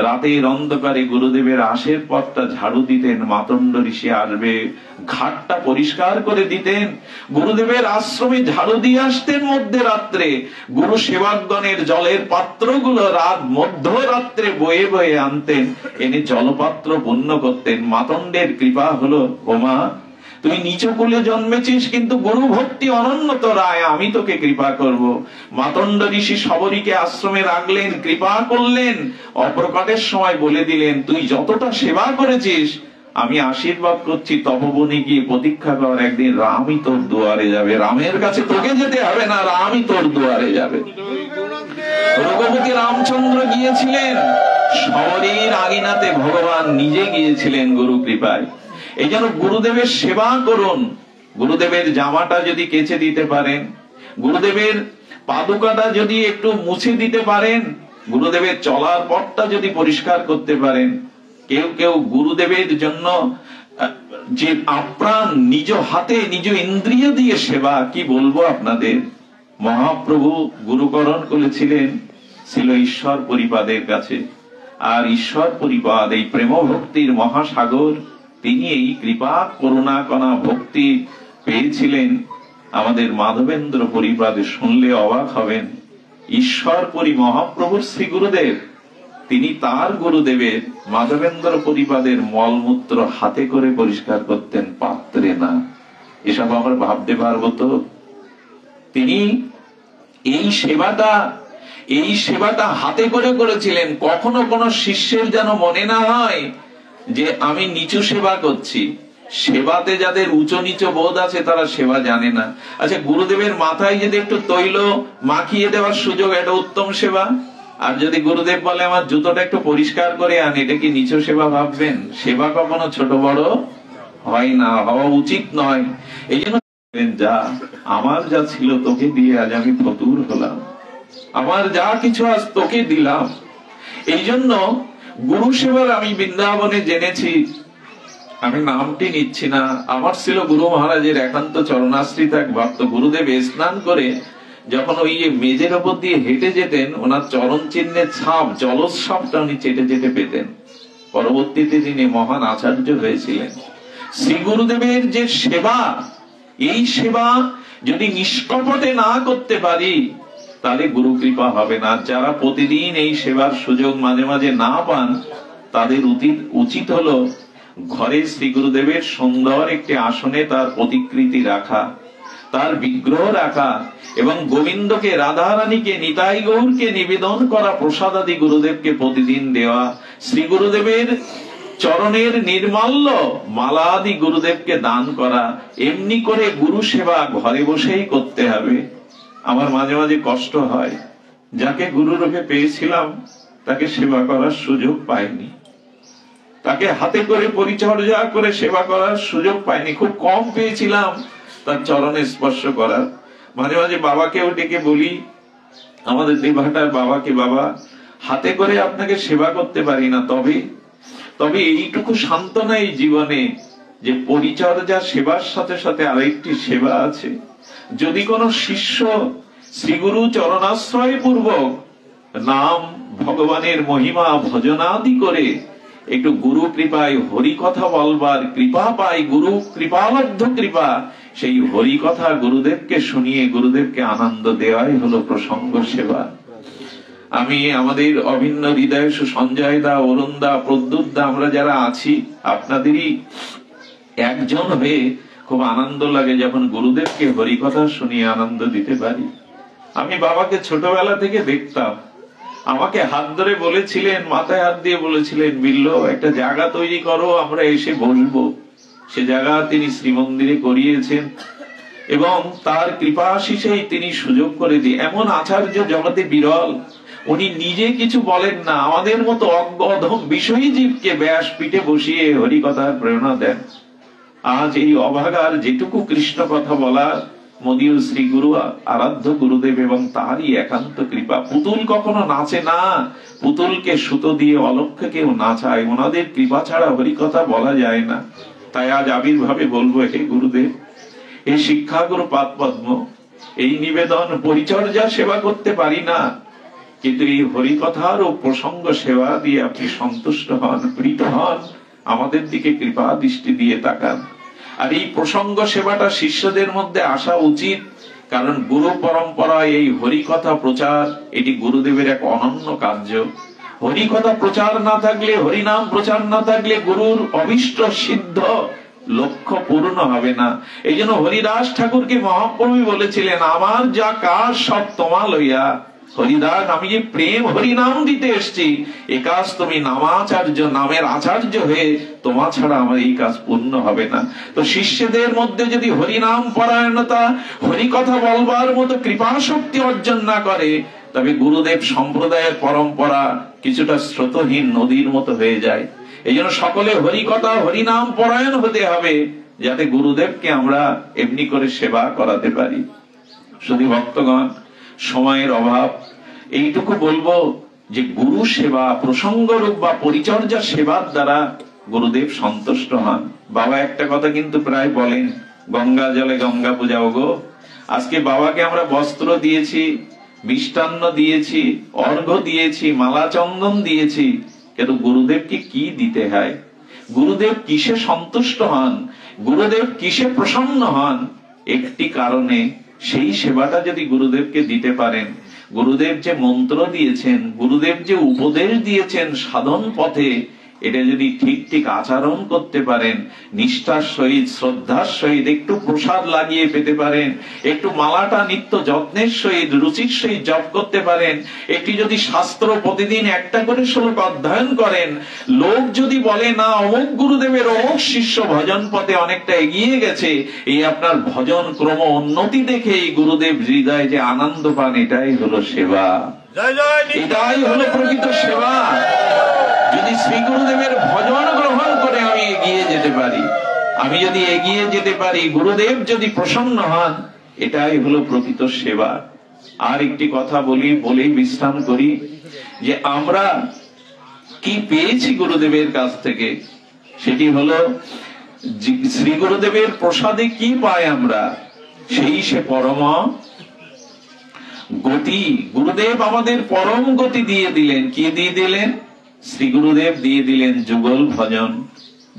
S1: রাতের অন্ধকারে গুরুদেবের আশের পথটা ঝাড়ু দিতেন, মাতণ্ড ঋষি আসবে, ঘাটটা পরিষ্কার করে দিতেন। গুরুদেবের আশ্রমে ঝাড়ু দিয়ে আসতেন মধ্যে রাত্রে। গুরু সেবাগণের জলের পাত্রগুলো রাত মধ্যরাত্রে বয়ে বয়ে আনতেন, এনে জলপাত্র পূর্ণ করতেন। মাতণ্ডের কৃপা হলো, ওমা তুই নিচ কুলে জন্মেছিস, কিন্তু গুরু ভক্তি অনন্যত রায়, আমি তোকে কৃপা করব। মাতণ্ড ঋষি শবরীকে আশ্রমে রাখলেন, কৃপা করলেন, অপ্রকটের সময় বলে দিলেন, তুই যতটা সেবা করেছিস আমি আশীর্বাদ করছি, তপবনে গিয়ে প্রতীক্ষা কর, একদিন রামই তোর দুয়ারে যাবে। রামের কাছে তোকে যেতে হবে না, রামই তোর দুয়ারে যাবে। রঘুপতি রামচন্দ্র গিয়েছিলেন, শবরীর আগিনাতে ভগবান নিজে গিয়েছিলেন গুরু কৃপায়। এই জন্য গুরুদেবের সেবা করুন। গুরুদেবের জামাটা যদি কেচে দিতে পারেন, গুরুদেবের পাদুকাটা যদি একটু মুছে দিতে পারেন, গুরুদেবের চলার পথটা যদি পরিষ্কার করতে পারেন। কেউ কেউ গুরুদেবের জন্য যে আপ্রাণ নিজ হাতে নিজ ইন্দ্রিয় দিয়ে সেবা, কি বলবো আপনাদের। মহাপ্রভু গুরুকরণ করেছিলেন ছিল ঈশ্বর পরিপাদের কাছে, আর ঈশ্বর পরিপাদ এই প্রেম ভক্তির মহাসাগর, তিনি এই কৃপা করুণা কণা ভক্তি পেয়েছিলেন আমাদের মাধবেন্দ্র পরিপাদে। শুনলে অবাক হবেন, ঈশ্বর পরি মহাপ্রভুর শ্রী গুরুদেব, তিনি তার গুরুদেবের মাধবেন্দ্র পরিপাদের মলমূত্র হাতে করে পরিষ্কার করতেন, পাত্রে না। এসব আমরা ভাবতে পারবো তো? তিনি এই সেবাটা হাতে করে করেছিলেন। কখনো কোন শিষ্যের যেন মনে না হয় যে আমি নিচু সেবা করছি, সেবাতে যাদের উঁচু নিচু বোধ আছে তারা সেবা জানে না। আচ্ছা, গুরুদেবের মাথায় যদি একটু তৈল মাখিয়ে দেওয়ার সুযোগ, এটা উত্তম সেবা। আর যদি গুরুদেব বলে আমার জুতোটা একটু পরিষ্কার করে আন, এটা কি নিচু সেবা ভাববেন? সেবা কখনো ছোট বড় হয় না, হওয়া উচিত নয়। এই জন্য যা আমার যা ছিল তোকে দিয়ে আজ আমি ফতুর হলাম, আমার যা কিছু আজ তোকে দিলাম। এই জন্য গুরু সেবার আমি বৃন্দাবনে জেনেছি, আমি নামটি নিচ্ছি না, আমার ছিল গুরু মহারাজের একান্ত চরণাশ্রিত এক ভক্ত। গুরুদেব স্নান করে যখন ওই মেজের ওপর দিয়ে হেঁটে যেতেন, ওনার চরণ চিহ্নের ছাপ, জলছাপটা উনি চেটে চেটে পেতেন। পরবর্তীতে তিনি মহান আচার্য হয়েছিলেন। শ্রী গুরুদেবের যে সেবা, এই সেবা যদি নিষ্কপটে না করতে পারি তাহলে গুরু কৃপা হবে না। যারা প্রতিদিন এই সেবার সুযোগ মাঝে মাঝে না পান, তাদের উচিত হলো ঘরে শ্রী গুরুদেবের সুন্দর একটি আসনে তার প্রতিকৃতি রাখা, তার বিগ্রহ রাখা, এবং গোবিন্দকে, রাধারানীকে, নিতাই গৌরকে নিবেদন করা প্রসাদ আদি গুরুদেবকে প্রতিদিন দেওয়া, শ্রী গুরুদেবের চরণের নির্মাল্য মালা আদি গুরুদেবকে দান করা। এমনি করে গুরু সেবা ঘরে বসেই করতে হবে। আমার মাঝে মাঝে কষ্ট হয়, যাকে গুরু রূপে পেয়েছিলাম তাকে সেবা করার সুযোগ পাইনি, তাকে হাতে করে পরিচর্যা করে সেবা করার সুযোগ পাইনি। খুব কম পেয়েছিলাম তার চরণে স্পর্শ করার। মাঝে মাঝে বাবাকেও ডেকে বলি, আমাদের দেবহাটার বাবাকে, বাবা হাতে করে আপনাকে সেবা করতে পারি না, তবে এইটুকু সান্ত্বনা এই জীবনে যে পরিচর্যা সেবার সাথে সাথে আরেকটি সেবা আছে। যদি কোন শিষ্য শ্রীগুরু চরণাশ্রয় পূর্বক নাম ভগবানের মহিমা ভজনাদি করে একটু গুরু কৃপায় হরি কথা বলবার কৃপা পায়, গুরু কৃপালব্ধ কৃপা, সেই হরি কথা গুরুদেবকে শুনিয়ে গুরুদেবকে আনন্দ দেওয়াই হলো প্রসঙ্গ সেবা। আমি আমাদের অভিন্ন হৃদয় সঞ্জয় দা, অরুণ দা, প্রদ্যুৎ দা, আমরা যারা আছি আপনাদেরই একজন হয়ে খুব আনন্দ লাগে যখন গুরুদেবকে হরি কথা শুনিয়ে আনন্দ দিতে পারি। আমি বাবাকে ছোটবেলা থেকে দেখতাম, আমাকে হাত ধরে বলেছিলেন, মাথায় হাত দিয়ে বলেছিলেন, বিল্লো একটা জায়গা তৈরি করো, আমরা এসে বসবো। সে জায়গা তিনি শ্রীমন্দিরে করিয়েছেন এবং তার কৃপাশিসেই তিনি সুযোগ করে দিয়ে, এমন আচার্য জগতে বিরল। উনি নিজে কিছু বলেন না, আমাদের মতো অজ্ঞ বিষয়ী জীবকে ব্যাস পিঠে বসিয়ে হরি কথার প্রেরণা দেন। আজ এই অভাগার যেটুকু কৃষ্ণ কথা বলা, মদীয় শ্রী গুরু আরাধ্য গুরুদেব এবং তারই একান্ত কৃপা। পুতুল কখনো নাচে না, পুতুলকে সুতো দিয়ে অলক্ষ্যে কেউ নাচায়, ওনাদের কৃপা ছাড়া হরি কথা বলা যায় না। তাই আজ আবির্ভাবে বলবো, হে গুরুদেব, এই শিক্ষাগুরু পাদ পদ্ম, এই নিবেদন পরিচর্যা সেবা করতে পারি না, কিন্তু এই হরি কথার ও প্রসঙ্গ সেবা দিয়ে আপনি সন্তুষ্ট হন, প্রীত হন, আমাদের দিকে কৃপা দৃষ্টি দিয়ে তাকান। আর এই প্রসঙ্গ সেবাটা শিষ্যদের মধ্যে আসা উচিত, কারণ গুরু পরম্পরায় এই হরি কথা প্রচার, এটি গুরুদেবের এক অনন্য কার্য। হরি কথা প্রচার না থাকলে, হরিনাম প্রচার না থাকলে গুরুর অভিষ্ট সিদ্ধ লক্ষ্য পূর্ণ হবে না। এই জন্য হরিদাস ঠাকুরকে মহাপ্রভু বলেছিলেন, আমার যা কাজ সব তোমা লইয়া। হরিদাস, আমি যে প্রেম হরিনাম দিতে এসছি, এ কাজ তুমি নামাচার্য, নামের আচার্য হয়ে তোমা ছাড়া আমার এই কাজ পূর্ণ হবে না। তো শিষ্যদের মধ্যে যদি হরিনাম পরায়ণতা, হরি কথা বলবার মতো কৃপা শক্তি অর্জন না করে, তবে গুরুদেব সম্প্রদায়ের পরম্পরা কিছুটা স্রোতহীন নদীর মতো হয়ে যায়। এই জন্য সকলে হরি কথা, হরিনাম পরায়ণ হতে হবে, যাতে গুরুদেবকে আমরা এমনি করে সেবা করাতে পারি। শুধু ভক্তগণ, সময়ের অভাব, এইটুকু বলবো যে গুরু সেবা প্রসঙ্গরূপ বা পরিচর্যা সেবার দ্বারা গুরুদেব সন্তুষ্ট হন। বাবা একটা কথা কিন্তু প্রায় বলেন, গঙ্গা জলে গঙ্গা পূজা। গো, আজকে বাবাকে আমরা বস্ত্র দিয়েছি, মিষ্টান্ন দিয়েছি, অর্ঘ্য দিয়েছি, মালা চন্দন দিয়েছি, কিন্তু গুরুদেবকে কি দিতে হয়? গুরুদেব কিসে সন্তুষ্ট হন? গুরুদেব কিসে প্রসন্ন হন? একটি কারণে, সেই সেবাটা যদি গুরুদেবকে দিতে পারেন, গুরুদেব যে মন্ত্র দিয়েছেন, গুরুদেব যে উপদেশ দিয়েছেন সাধন পথে, এটা যদি ঠিক ঠিক আচরণ করতে পারেন, নিষ্ঠার সহিত শ্রদ্ধার সহিত একটু প্রসাদ লাগিয়ে পেতে পারেন, একটু মালাটা নিত্য যত্নের সহিত রুচির সহিত জপ করতে পারেন, একটি যদি শাস্ত্র প্রতিদিন একটা করে শ্লোক অধ্যয়ন করেন, লোক যদি বলে না অমুক গুরুদেবের অমুক শিষ্য ভজন পথে অনেকটা এগিয়ে গেছে, এই আপনার ভজন ক্রম উন্নতি দেখে এই গুরুদেব হৃদয়ে যে আনন্দ পান, এটাই হলো সেবা, এটাই হলো প্রকৃত সেবা। যদি শ্রী গুরুদেবের ভজন গ্রহণ করে আমি এগিয়ে যেতে পারি, আমি যদি এগিয়ে যেতে পারি, গুরুদেব যদি প্রসন্ন হন, এটাই হলো প্রকৃত সেবা। আর একটি কথা বলি, বলেই বিশ্রাম করি, যে আমরা কি পেয়েছি গুরুদেবের কাছ থেকে, সেটি হলো শ্রী গুরুদেবের প্রসাদে কি পাই আমরা, সেই সে পরম গতি। গুরুদেব আমাদের পরম গতি দিয়ে দিলেন। কি দিয়ে দিলেন? শ্রী গুরুদেব দিয়ে দিলেন যুগল ভজন,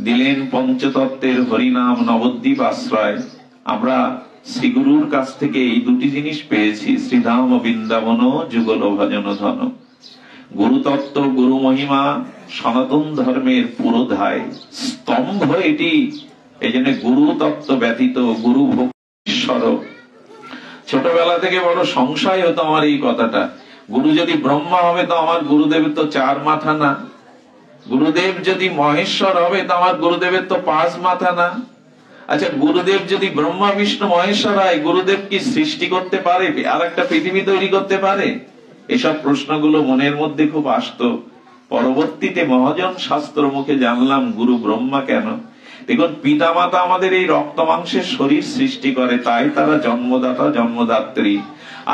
S1: দিলেন পঞ্চতত্ত্বের হরিনাম নবদ্বীপ আশ্রয়। আমরা শ্রী গুরুর কাছ থেকে এই দুটি জিনিস পেয়েছি, শ্রীধাম বৃন্দাবন যুগল ভজন ধন। গুরুতত্ত্ব, গুরু মহিমা সনাতন ধর্মের পুরোধায় স্তম্ভ এটি। এই জন্য গুরু তত্ত্ব ব্যতীত গুরু ভোগেশ্বর। ছোটবেলা থেকে বড় সংশয় হতো আমার এই কথাটা, গুরু যদি ব্রহ্মা হবে তো আমার গুরুদেবের তো 4 মাথা না, গুরুদেব যদি মহেশ্বর হবে তো আমার গুরুদেবের তো 5 মাথা না। আচ্ছা, গুরুদেব যদি ব্রহ্মা বিষ্ণু মহেশ্বর হয়, গুরুদেব কি সৃষ্টি করতে পারে, আর একটা পৃথিবী তৈরি করতে পারে? এসব প্রশ্নগুলো মনের মধ্যে খুব আসতো। পরবর্তীতে মহাজন শাস্ত্র মুখে জানলাম গুরু ব্রহ্মা কেন। দেখুন, পিতা মাতা আমাদের এই রক্ত মাংসের শরীর সৃষ্টি করে, তাই তারা জন্মদাতা জন্মদাত্রী।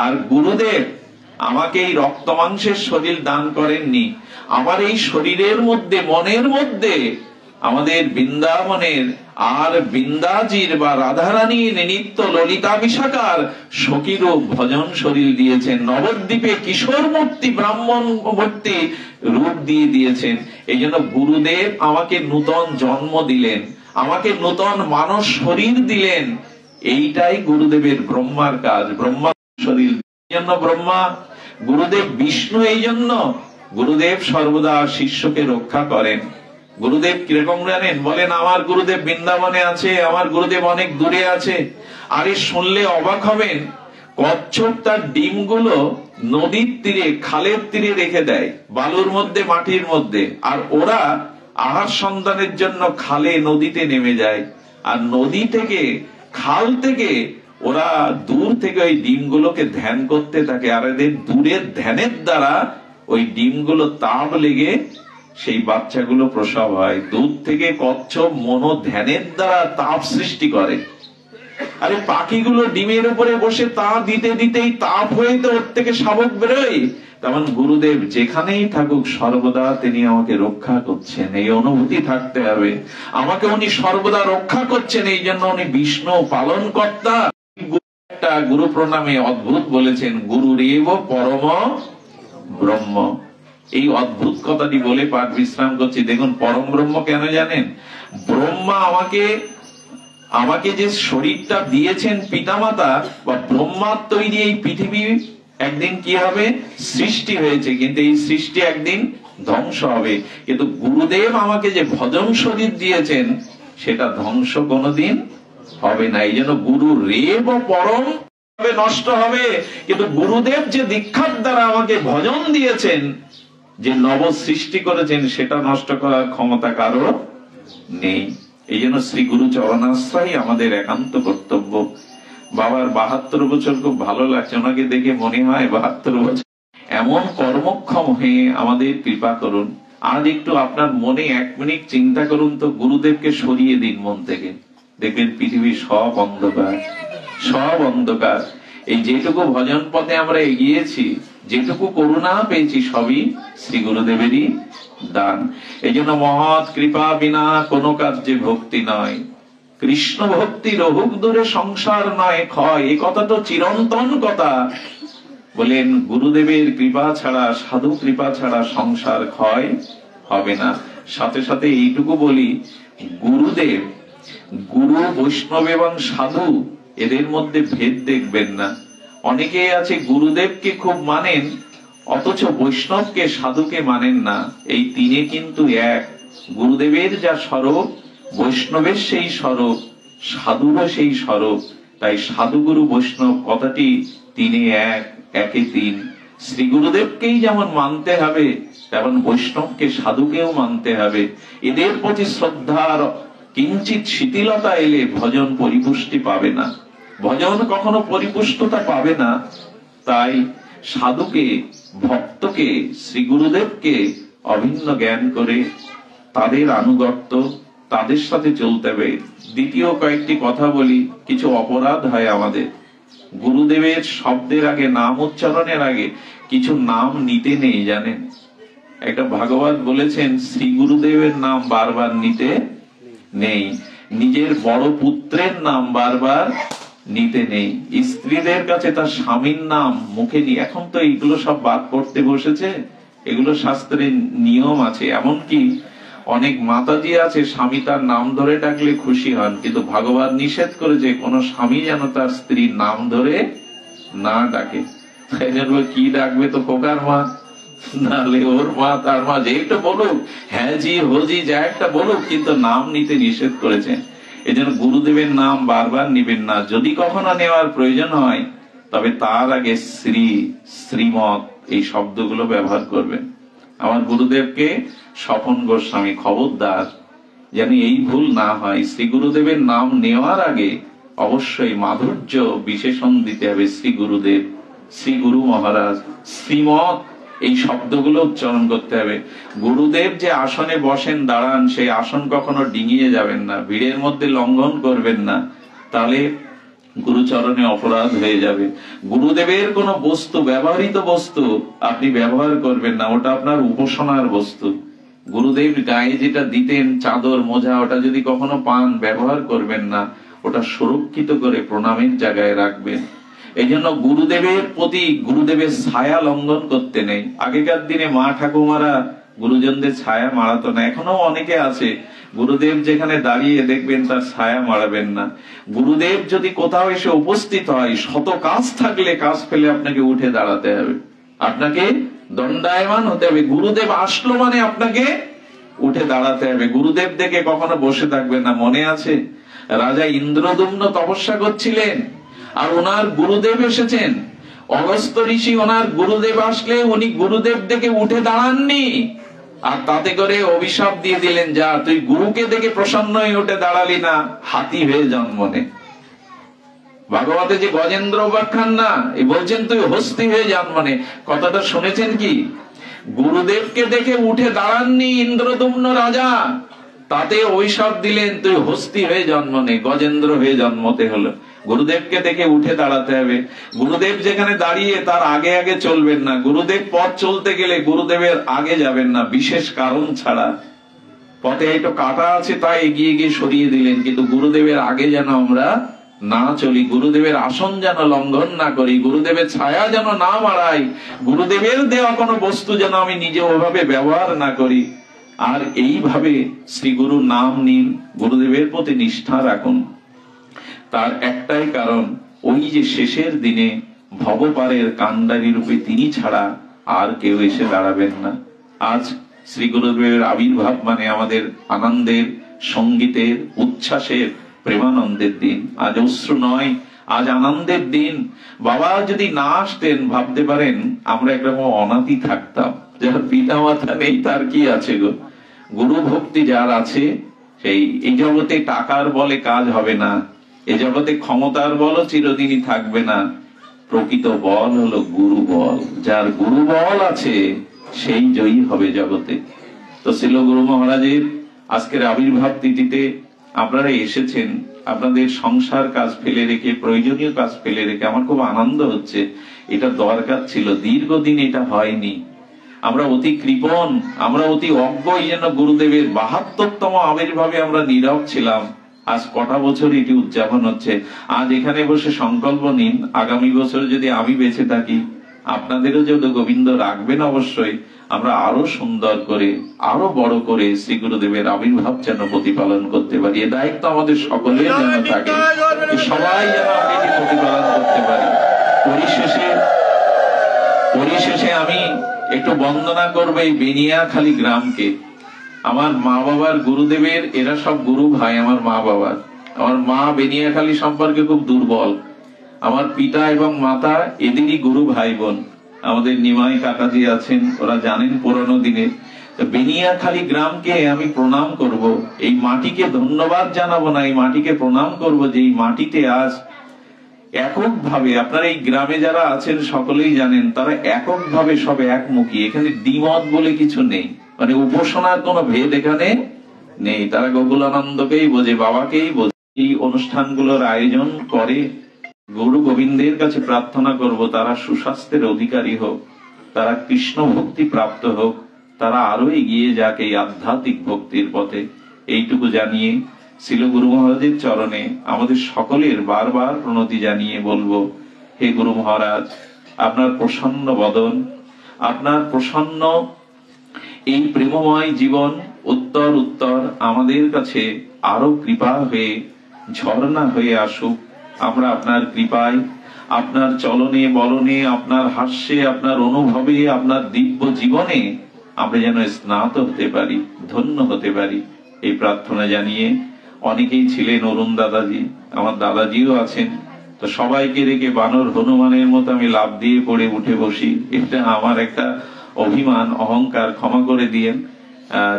S1: আর গুরুদেব আমাকে এই রক্ত মাংসের শরীর দান করেননি, আমার এই শরীরের মধ্যে, মনের মধ্যে আমাদের বৃন্দাবনের আর বৃন্দাজির বা রাধারানীর নিত্য ললিতা বিশাখার সখীরূপ ভজন শরীর দিয়েছেন। নবদ্বীপে কিশোর মূর্তি, ব্রাহ্মণ মূর্তি রূপ দিয়ে দিয়েছেন। এই জন্য গুরুদেব আমাকে নূতন জন্ম দিলেন, আমাকে নূতন মানব শরীর দিলেন। এইটাই গুরুদেবের ব্রহ্মার কাজ, ব্রহ্মা শরীর। এই জন্য ব্রহ্মা, গুরুদেব বিষ্ণু। এই জন্য গুরুদেব সর্বদা শিষ্যকে রক্ষা করেন। গুরুদেব কিরকম জানেন? বলেন আমার গুরুদেব বৃন্দাবনে আছে, আমার গুরুদেব অনেক দূরে আছে। আরে শুনলে অবাক হবেন, কচ্ছপ তার ডিমগুলো নদীর তীরে, খালের তীরে রেখে দেয়, বালুর মধ্যে, মাটির মধ্যে। আর ওরা আহার সন্ধানের জন্য খালে, নদীতে নেমে যায়। আর নদী থেকে, খাল থেকে ওরা দূর থেকে ওই ডিমগুলোকে ধ্যান করতে থাকে। আর এদের দূরের ধ্যানের দ্বারা ওই ডিমগুলো তাপ লেগে সেই বাচ্চাগুলো প্রসব হয়। দূর থেকে কচ্ছপ মনো ধ্যানের দ্বারা তাপ সৃষ্টি করে। আরে পাখিগুলো ডিমের উপরে বসে তা দিতে দিতেই তাপ হয়ে তো ওর থেকে শাবক বেরোয়। তেমন গুরুদেব যেখানেই থাকুক সর্বদা তিনি আমাকে রক্ষা করছেন, এই অনুভূতি থাকতে হবে। আমাকে উনি সর্বদা রক্ষা করছেন, এই জন্য উনি বিষ্ণু পালন কর্তা। একটা গুরু প্রণামে অদ্ভুত বলেছেন, গুরুরেব পরম ব্রহ্ম। এই অদ্ভুত কথাটি বলে পাঠ বিশ্রাম করছি। দেখুন, পরম ব্রহ্ম কেন জানেন? ব্রহ্মা আমাকে যে শরীরটা দিয়েছেন পিতামাতা বা ব্রহ্মার তৈরি এই পৃথিবী একদিন কি হবে? সৃষ্টি হয়েছে, কিন্তু এই সৃষ্টি একদিন ধ্বংস হবে। কিন্তু গুরুদেব আমাকে যে ভজন শরীর দিয়েছেন সেটা ধ্বংস কোনোদিন হবে না। এই জন্য গুরু রেব পরম নষ্ট হবে, কিন্তু গুরুদেব যে দীক্ষার দ্বারা আমাকে ভজন দিয়েছেন, যে নব সৃষ্টি করেছেন, সেটা নষ্ট করার ক্ষমতা কারো নেই। এই জন্য শ্রী গুরু চরণাশ্রয় আমাদের একান্ত কর্তব্য। বাবার 72 বছর, খুব ভালো লাগছে ওনাকে দেখে, মনে হয় 72 বছর। এমন কর্মক্ষম হয়ে আমাদের কৃপা করুন। আজ একটু আপনার মনে 1 মিনিট চিন্তা করুন তো, গুরুদেবকে সরিয়ে দিন মন থেকে, দেখবেন পৃথিবীর সব অন্ধকার, সব অন্ধকার। এই যেটুকু ভজন পথে আমরা এগিয়েছি, যেটুকু করুণা পেয়েছি, সবই শ্রী গুরুদেবেরই দান। এই জন্য মহৎ কৃপা বিনা কোনো কার্যে ভক্তি নয়, কৃষ্ণ ভক্তি রহুক দূরে সংসার নয় ক্ষয়। এই কথা তো চিরন্তন কথা। বলেন গুরুদেবের কৃপা ছাড়া, সাধু কৃপা ছাড়া সংসার ক্ষয় হবে না। সাথে সাথে এইটুকু বলি, গুরুদেব, গুরু, বৈষ্ণব এবং সাধু, এদের মধ্যে ভেদ দেখবেন না। অনেকেই আছে গুরুদেবকে খুব মানেন, অথচ বৈষ্ণবকে, সাধুকে মানেন না। এই তিনে কিন্তু এক। গুরুদেবের যা স্বরূপ, বৈষ্ণবের সেই স্বরূপ, সাধুরও সেই স্বরূপ। তাই সাধুগুরু বৈষ্ণব কথাটি তিনে এক, একে তিন। শ্রী গুরুদেবকেই যেমন মানতে হবে, তেমন বৈষ্ণবকে সাধুকেও মানতে হবে। এদের প্রতি শ্রদ্ধার কিঞ্চিত শিথিলতা এলে ভজন পরিপুষ্টি পাবে না, ভজন কখনো পরিপুষ্টতা পাবে না। তাই সাধুকে, ভক্তকে, শ্রী গুরুদেবকে অভিন্ন জ্ঞান করে তাদের আনুগত্য, তাদের সাথে চলতে হবে। দ্বিতীয় কয়েকটি কথা বলি, কিছু অপরাধ হয় আমাদের। গুরুদেবের শব্দের আগে, নাম উচ্চারণের আগে কিছু নাম নিতে নেই, জানেন? একটা ভাগবত বলেছেন, শ্রী গুরুদেবের নাম বারবার নিতে নেই, নিজের বড় পুত্রের নাম বারবার নিতে নেই, স্ত্রীদের কাছে তার স্বামীর নাম মুখে নিয়ে। এখন তো এইগুলো সব বাদ করতে বসেছে, এগুলো শাস্ত্রের নিয়ম আছে। এমনকি অনেক মাতাজি আছে, স্বামী তার নাম ধরে ডাকলে খুশি হন, কিন্তু ভাগবত নিষেধ করেছে কোন স্বামী যেন তার স্ত্রীর নাম ধরে না ডাকে। কি ডাকবে? তো খোকার মা, নাহলে ওর মা, তার মা, যে একটা বলুক, হ্যাঁ জি হোজি যা একটা বলুক, কিন্তু নাম নিতে নিষেধ করেছেন। এই জন্য গুরুদেবের নাম বারবার নিবেন না। যদি কখনো নেওয়ার প্রয়োজন হয়, তবে তার আগে শ্রী, শ্রীমৎ এই শব্দগুলো ব্যবহার করবেন। আমার গুরুদেবকে স্বপন গোস্বামী, খবরদার যেন এই ভুল না হয়। শ্রী গুরুদেবের নাম নেওয়ার আগে অবশ্যই মাধুর্য বিশেষণ দিতে হবে। শ্রী গুরুদেব, শ্রী গুরু মহারাজ, শ্রীমৎ এই শব্দগুলো উচ্চারণ করতে হবে। গুরুদেব যে আসনে বসেন, দাঁড়ান, সেই আসন কখনো ডিঙিয়ে যাবেন না, ভিড়ের মধ্যে লঙ্ঘন করবেন না, তাহলে গুরুচরণে অপরাধ হয়ে যাবে। গুরুদেবের কোন বস্তু, ব্যবহৃত বস্তু আপনি ব্যবহার করবেন না, ওটা আপনার উপাসনার বস্তু। গুরুদেব গায়ে যেটা দিতেন, চাদর, মোজা, ওটা যদি কখনো পান, ব্যবহার করবেন না, ওটা সুরক্ষিত করে প্রণামের জায়গায় রাখবেন। এই জন্য গুরুদেবের প্রতি, গুরুদেবের ছায়া লঙ্ঘন করতে নেই। আগেকার দিনে মা ঠাকুমারা গুরুজনদের ছায়া মারাতো না, এখনো অনেকে আছে। গুরুদেব যেখানে দাঁড়িয়ে দেখবেন তার ছায়া মারাবেন না। গুরুদেব যদি কোথাও এসে উপস্থিত হয়, শত কাজ থাকলে কাজ ফেলে আপনাকে উঠে দাঁড়াতে হবে, আপনাকে দণ্ডায়মান হতে হবে। গুরুদেব আসলো মানে আপনাকে উঠে দাঁড়াতে হবে। গুরুদেব দেখে কখনো বসে থাকবেন না। মনে আছে রাজা ইন্দ্রদুম্ন তপস্যা করছিলেন, আর ওনার গুরুদেব এসেছেন। অগস্ত্য ঋষি ওনার গুরুদেব আসলে উনি গুরুদেব দেখে উঠে দাঁড়াননি, আর তাতে করে অভিশাপ দিয়ে দিলেন, যা তুই গুরুকে দেখে প্রসন্ন হয়ে উঠে দাঁড়ালি না, হাতি হয়ে জন্ম নে। ভাগবতে যে গজেন্দ্র উপাখ্যান না, এই বলছেন তুই হস্তি হয়ে জন্ম নে। কথাটা শুনেছেন কি? গুরুদেবকে দেখে উঠে দাঁড়াননি ইন্দ্রদুম্ন রাজা, তাতে অভিশাপ দিলেন, তুই হস্তি হয়ে জন্ম নে, গজেন্দ্র হয়ে জন্মতে হলো। গুরুদেবকে দেখে উঠে দাঁড়াতে হবে। গুরুদেব যেখানে দাঁড়িয়ে তার আগে আগে চলবেন না। গুরুদেব পথ চলতে গেলে গুরুদেবের আগে যাবেন না, বিশেষ কারণ ছাড়া। পথে একটু কাটা আছে তাই এগিয়ে গিয়ে সরিয়ে দিলেন, কিন্তু গুরুদেবের আগে যেন আমরা না চলি, গুরুদেবের আসন যেন লঙ্ঘন না করি, গুরুদেবের ছায়া যেন না মারাই, গুরুদেবের দেওয়া কোনো বস্তু যেন আমি নিজে ওভাবে ব্যবহার না করি। আর এইভাবে শ্রী গুরুর নাম নিন, গুরুদেবের প্রতি নিষ্ঠা রাখুন। তার একটাই কারণ, ওই যে শেষের দিনে ভবপারের কান্ডারী রূপে তিনি ছাড়া আর কেউ এসে দাঁড়াবেন না। আজ শ্রী গুরুদেবের আবির্ভাব মানে আমাদের আনন্দের, সঙ্গীতের, উচ্ছ্বাসের, প্রেমানন্দের দিন। আজ অশ্রু নয়, আজ আনন্দের দিন। বাবা যদি না আসতেন, ভাবতে পারেন আমরা একরকম অনাথি থাকতাম। যার পিতা মাতা নেই তার কি আছে গো? গুরু ভক্তি যার আছে, সেই এই জগতে টাকার বলে কাজ হবে না, এ জগতে ক্ষমতার বলও চিরদিনই থাকবে না। প্রকৃত বল হলো গুরু বল। যার গুরু বল আছে সেই জয়ী হবে জগতে। তো শিল গুরু মহারাজের আজকের আবির্ভাব তিথিতে আপনারা এসেছেন, আপনাদের সংসার কাজ ফেলে রেখে, প্রয়োজনীয় কাজ ফেলে রেখে। আমার খুব আনন্দ হচ্ছে, এটা দরকার ছিল, দীর্ঘদিন এটা হয়নি। আমরা অতি কৃপণ, আমরা অতি অজ্ঞ। এই জন্য গুরুদেবের ৭২তম আবির্ভাবে আমরা নীরব ছিলাম। আজ কটা বছর এটি উদযাপন হচ্ছে। আজ এখানে বসে সংকল্প নিন, আগামী বছর যদি আমি বেঁচে থাকি, আপনাদেরও যদি গোবিন্দ রাখবেন, অবশ্যই আমরা আরো সুন্দর করে, আরো বড় করে শ্রী গুরুদেবের আবির্ভাব যেন প্রতিপালন করতে পারি। এ দায়িত্ব আমাদের সকলের যেন থাকে, সবাই যেন আমরা এটি প্রতিপালন করতে পারি। পরিশেষে আমি একটু বন্দনা করবো এই বেনিয়াখালী গ্রামকে। আমার মা বাবার গুরুদেবের এরা সব গুরু ভাই। আমার মা বাবার, আমার মা বেনিয়াখালী সম্পর্কে খুব দুর্বল। আমার পিতা এবং মাতা এদেরই গুরু ভাই বোন। আমাদের নিমাই কাকাজি আছেন, ওরা জানেন পুরনো দিনে। বেনিয়াখালী গ্রামকে আমি প্রণাম করব, এই মাটিকে ধন্যবাদ জানাবো না, এই মাটিকে প্রণাম করব যে এই মাটিতে আজ এককভাবে, আপনারা এই গ্রামে যারা আছেন সকলেই জানেন, তারা এককভাবে সব একমুখী। এখানে দ্বিমত বলে কিছু নেই, মানে উপাসনার কোনো ভেদ এখানে নেই। তারা গোকুলানন্দকেই বোঝে, বাবাকেই বোঝে। এই অনুষ্ঠানগুলোর আয়োজন করে গুরু গোবিন্দের কাছে প্রার্থনা করব, তারা সুস্বাস্থ্যের অধিকারী হোক, তারা কৃষ্ণ ভক্তি প্রাপ্ত হোক, তারা আরো এগিয়ে যাক এই আধ্যাত্মিক ভক্তির পথে। এইটুকু জানিয়ে শিল গুরু মহারাজের চরণে আমাদের সকলের বারবার প্রণতি জানিয়ে বলবো, হে গুরু মহারাজ, আপনার প্রসন্ন বদন, আপনার প্রসন্ন এই প্রেমময় জীবন উত্তর উত্তর আমাদের কাছে আরো কৃপা হয়ে ঝর্ণা হয়ে আসুক। আমরা আপনার কৃপায়, আপনার চলনে বলনে, আপনার হাস্যে, আপনার অনুভবে, আপনার দিব্য জীবনে আমরা যেন স্নাত হতে পারি, ধন্য হতে পারি, এই প্রার্থনা জানিয়ে। অনেকেই ছিলেন, অরুণ দাদাজি, আমার দাদাজিও আছেন, তো সবাইকে রেখে বানর হনুমানের মতো আমি লাফ দিয়ে পড়ে উঠে বসি, এটা আমার একটা অভিমান, অহংকার, ক্ষমা করে দিয়েন।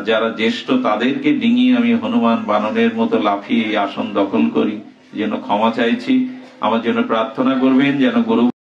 S1: যারা জ্যেষ্ঠ তাদেরকে ডিঙিয়ে আমি হনুমান বানরের মতো লাফিয়ে এই আসন দখল করি, যেন ক্ষমা চাইছি। আমার জন্য প্রার্থনা করবেন যেন গুরু